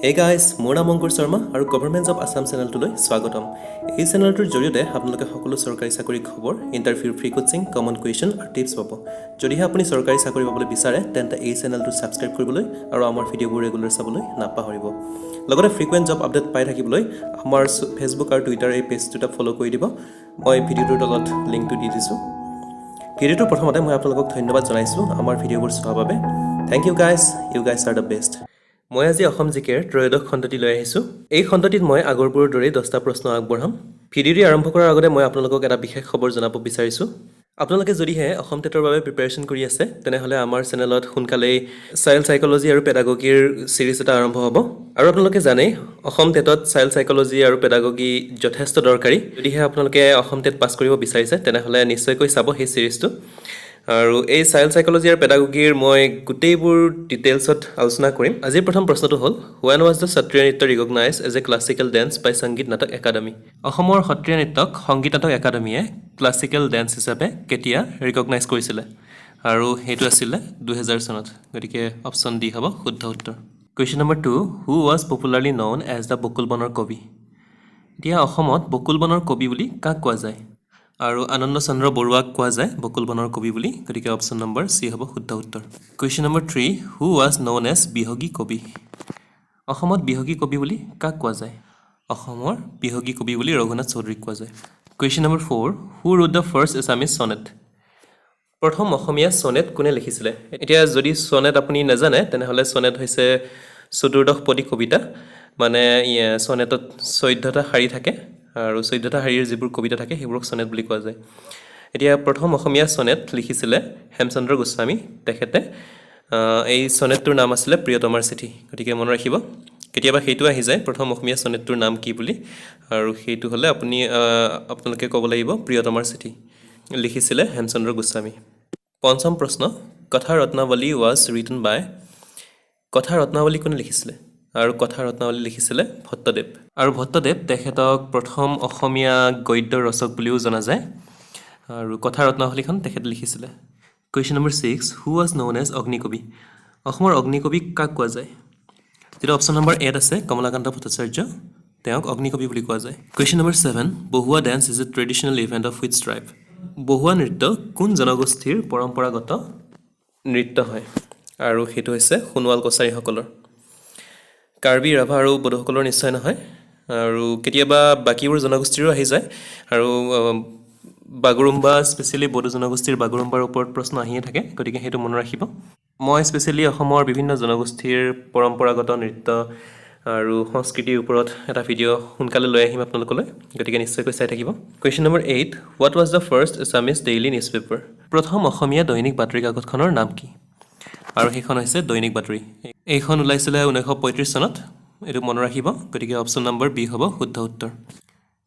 Hey guys, মোৰ নাম অংকুৰ শৰ্মা আৰু গভৰ্ণমেণ্ট জব আসাম চেনেলটোলৈ স্বাগতম। এই চেনেলটোৰ জৰিয়তে আপোনালোকে সকলো চৰকাৰী চাকৰি খবৰ, interview free coaching, common question আৰু টিপছ পাব। যদিহে আপুনি চৰকাৰী চাকৰি পাবলৈ বিচাৰে তেন্তে এই চেনেলটো ছাবস্ক্ৰাইব কৰিবলৈ আৰু আমাৰ ভিডিঅ'বোৰ ৰেগুলাৰ চাবলৈ নাপাহৰিব। লগতে ফ্ৰিকুৱেণ্ট জব আপডেট পাই থাকিবলৈ আমাৰ ফেচবুক আৰু টুইটাৰ এই পেজ দুটা ফ'ল' কৰি দিব। মই ভিডিঅ'টোৰ তলত লিংকটো দি দিছোঁ। ভিডিঅ'টোৰ প্ৰথমতে মই আপোনালোকক ধন্যবাদ জনাইছোঁ আমাৰ ভিডিঅ'বোৰ চোৱাৰ বাবে। Thank you guys are the best. মই আজি অসম জিকেৰ ত্ৰয়োদশ খণ্ডটি লৈ আহিছোঁ। এই খণ্ডটিত মই আগৰবোৰৰ দৰেই 10টা প্ৰশ্ন আগবঢ়াম। ভিডিঅ'টি আৰম্ভ কৰাৰ আগতে মই আপোনালোকক এটা বিশেষ খবৰ জনাব বিচাৰিছোঁ। আপোনালোকে যদিহে অসম টেটৰ বাবে প্ৰিপেৰেশ্যন কৰি আছে তেনেহ'লে আমাৰ চেনেলত সোনকালেই চাইল্ড চাইক'লজি আৰু পেডাগগীৰ ছিৰিজ এটা আৰম্ভ হ'ব। আৰু আপোনালোকে জানেই অসম টেটত চাইল্ড চাইক'লজি আৰু পেডাগগী যথেষ্ট দৰকাৰী। যদিহে আপোনালোকে অসম টেট পাছ কৰিব বিচাৰিছে তেনেহ'লে নিশ্চয়কৈ চাব সেই ছিৰিজটো। আৰু এই চাইল্ড চাইক'লজি আৰু পেডাগগীৰ মই গোটেইবোৰ ডিটেইলছত আলোচনা কৰিম। আজিৰ প্ৰথম প্ৰশ্নটো হ'ল ৱেন ৱাজ দ্য সত্ৰীয়া নৃত্য recognised as a classical dance by Sangeet Natak academy. অসমৰ সত্ৰীয়া নৃত্যক সংগীত নাটক একাডেমীয়ে ক্লাছিকেল ডেন্স হিচাপে কেতিয়া ৰিকগনাইজ কৰিছিলে? আৰু সেইটো আছিলে 2000 চনত। গতিকে অপশ্যন ডি হ'ব শুদ্ধ উত্তৰ। Question number 2, who was popularly known as the বকুল বনৰ কবি। এতিয়া অসমত বকুল বনৰ কবি বুলি কাক কোৱা যায়? আৰু আনন্দ চন্দ্ৰ বৰুৱাক কোৱা যায় বকুল বনৰ কবি বুলি। গতিকে অপশ্যন নম্বৰ চি হ'ব শুদ্ধ উত্তৰ। Question number 3, who was known as বিহগী কবি। অসমত বিহগী কবি বুলি কাক কোৱা যায়? অসমৰ বিহগী কবি বুলি ৰঘুনাথ চৌধুৰীক কোৱা যায়। Question number 4, who road the first Assamese Sonnet. প্ৰথম অসমীয়া ছনেট কোনে লিখিছিলে? এতিয়া যদি ছনেট আপুনি নাজানে তেনেহ'লে ছনেট হৈছে চতুৰ্দশপদী কবিতা। মানে ছনেটত 14টা শাৰী থাকে আৰু 14টা শাৰীৰ যিবোৰ কবিতা থাকে সেইবোৰক ছনেট বুলি কোৱা যায়। এতিয়া প্ৰথম অসমীয়া ছনেট লিখিছিলে হেমচন্দ্ৰ গোস্বামী। তেখেতে এই ছনেটটোৰ নাম আছিলে প্ৰিয়তমাৰ চিঠি। গতিকে মনত ৰাখিব, কেতিয়াবা সেইটো আহি যায় প্ৰথম অসমীয়া ছনেটটোৰ নাম কি বুলি, আৰু সেইটো হ'লে আপোনালোকে ক'ব লাগিব প্ৰিয়তমাৰ চিঠি। লিখিছিলে হেমচন্দ্ৰ গোস্বামী। পঞ্চম প্ৰশ্ন, কথা ৰত্নাৱলী ৱাজ ৰিটন বাই। কথা ৰত্নাৱলী কোনে লিখিছিলে? আৰু কথা ৰত্নাৱলী লিখিছিলে ভট্টদেৱ। আৰু ভট্টদেৱ তেখেতক প্ৰথম অসমীয়া গদ্য ৰচক বুলিও জনা যায়। আৰু কথা ৰত্নাৱলীখন তেখেতে লিখিছিলে। Question number 6, who was known as অগ্নিকবি। অসমৰ অগ্নিকবি কাক কোৱা যায়? যিটো অপশ্যন নম্বৰ এত আছে কমলাকান্ত ভট্টাচাৰ্য, তেওঁক অগ্নিকবি বুলি কোৱা যায়। Question number 7, Bahuwa dance is a traditional event of which tribe. বহুৱা নৃত্য কোন জনগোষ্ঠীৰ পৰম্পৰাগত নৃত্য হয়? আৰু সেইটো হৈছে সোণোৱাল কছাৰীসকলৰ। কাৰ্বি, ৰাভা আৰু বড়োসকলৰ নিশ্চয় নহয়, আৰু কেতিয়াবা বাকীবোৰ জনগোষ্ঠীৰো আহি যায়। আৰু বাগৰুম্বা, স্পেচিয়েলি বড়ো জনগোষ্ঠীৰ বাগৰুম্বাৰ ওপৰত প্ৰশ্ন আহিয়ে থাকে। গতিকে সেইটো মনত ৰাখিব। মই স্পেচিয়েলি অসমৰ বিভিন্ন জনগোষ্ঠীৰ পৰম্পৰাগত নৃত্য আৰু সংস্কৃতিৰ ওপৰত এটা ভিডিঅ' সোনকালে লৈ আহিম আপোনালোকলৈ। গতিকে নিশ্চয়কৈ চাই থাকিব। Question number 8, what was the first Assamese daily news paper. প্ৰথম অসমীয়া দৈনিক বাতৰি কাকতখনৰ নাম কি? আৰু সেইখন হৈছে দৈনিক বাতৰি। এইখন ওলাইছিলে 1935 চনত। এইটো মনত ৰাখিব। গতিকে অপশ্যন নম্বৰ বি হ'ব শুদ্ধ উত্তৰ।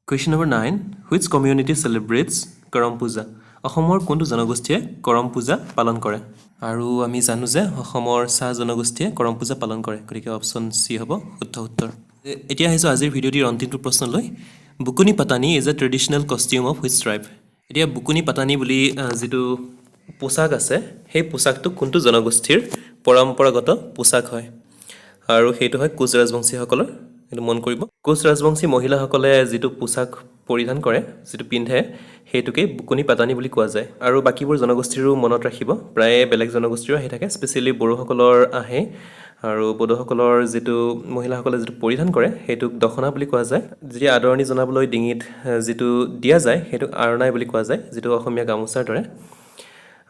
Question number 9, which community celebrates Karam পূজা। অসমৰ কোনটো জনগোষ্ঠীয়ে কৰম পূজা পালন কৰে? আৰু আমি জানো যে অসমৰ চাহ জনগোষ্ঠীয়ে কৰম পূজা পালন কৰে। গতিকে অপশ্যন চি হ'ব শুদ্ধ উত্তৰ। এতিয়া আহিছোঁ আজিৰ ভিডিঅ'টিৰ অন্তিমটো প্ৰশ্নলৈ। Bukuni Patani is a traditional costume of which tribe. এতিয়া বুকুনি পাতানি বুলি যিটো পোচাক আছে সেই পোচাকটো কোনটো জনগোষ্ঠীৰ পৰম্পৰাগত পোচাক হয়? আৰু সেইটো হয় কোচ ৰাজবংশীসকলৰ। সেইটো মন কৰিব। কোচ ৰাজবংশী মহিলাসকলে যিটো পোচাক পৰিধান কৰে, যিটো পিন্ধে, সেইটোকেই বুকুনি পাতানি বুলি কোৱা যায়। আৰু বাকীবোৰ জনগোষ্ঠীৰো মনত ৰাখিব, প্ৰায়ে বেলেগ জনগোষ্ঠীৰো আহি থাকে। স্পেচিয়েলি বড়োসকলৰ আহে, আৰু বড়োসকলৰ যিটো মহিলাসকলে যিটো পৰিধান কৰে সেইটোক দখনা বুলি কোৱা যায়। যেতিয়া আদৰণি জনাবলৈ ডিঙিত যিটো দিয়া যায় সেইটোক আৰণাই বুলি কোৱা যায়, যিটো অসমীয়া গামোচাৰ দৰে।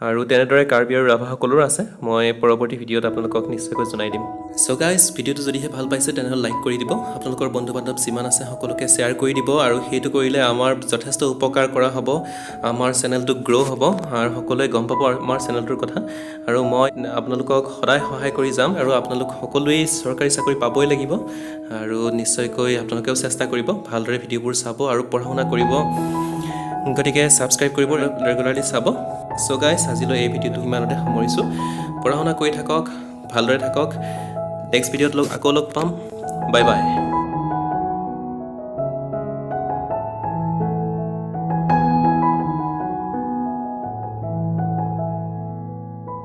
আৰু তেনেদৰে কাৰ্বি আৰু ৰাভাসকলৰো আছে। মই পৰৱৰ্তী ভিডিঅ'ত আপোনালোকক নিশ্চয়কৈ জনাই দিম। চ' গাইজ, ভিডিঅ'টো যদিহে ভাল পাইছে তেনেহ'লে লাইক কৰি দিব। আপোনালোকৰ বন্ধু বান্ধৱ যিমান আছে সকলোকে শ্বেয়াৰ কৰি দিব। আৰু সেইটো কৰিলে আমাৰ যথেষ্ট উপকাৰ কৰা হ'ব, আমাৰ চেনেলটো গ্ৰ' হ'ব আৰু সকলোৱে গম পাব আমাৰ চেনেলটোৰ কথা। আৰু মই আপোনালোকক সদায় সহায় কৰি যাম। আৰু আপোনালোক সকলোৱেই চৰকাৰী চাকৰি পাবই লাগিব। আৰু নিশ্চয়কৈ আপোনালোকেও চেষ্টা কৰিব, ভালদৰে ভিডিঅ'বোৰ চাব আৰু পঢ়া শুনা কৰিব। গতিকে ছাবস্ক্ৰাইব কৰিব, ৰেগুলাৰলি চাব। চ' গাইজ, আজিলৈ এই ভিডিঅ'টো ইমানতে সামৰিছোঁ। পঢ়া শুনা কৰি থাকক, ভালদৰে থাকক। নেক্সট ভিডিঅ'ত আকৌ লগ পাম। Bye bye.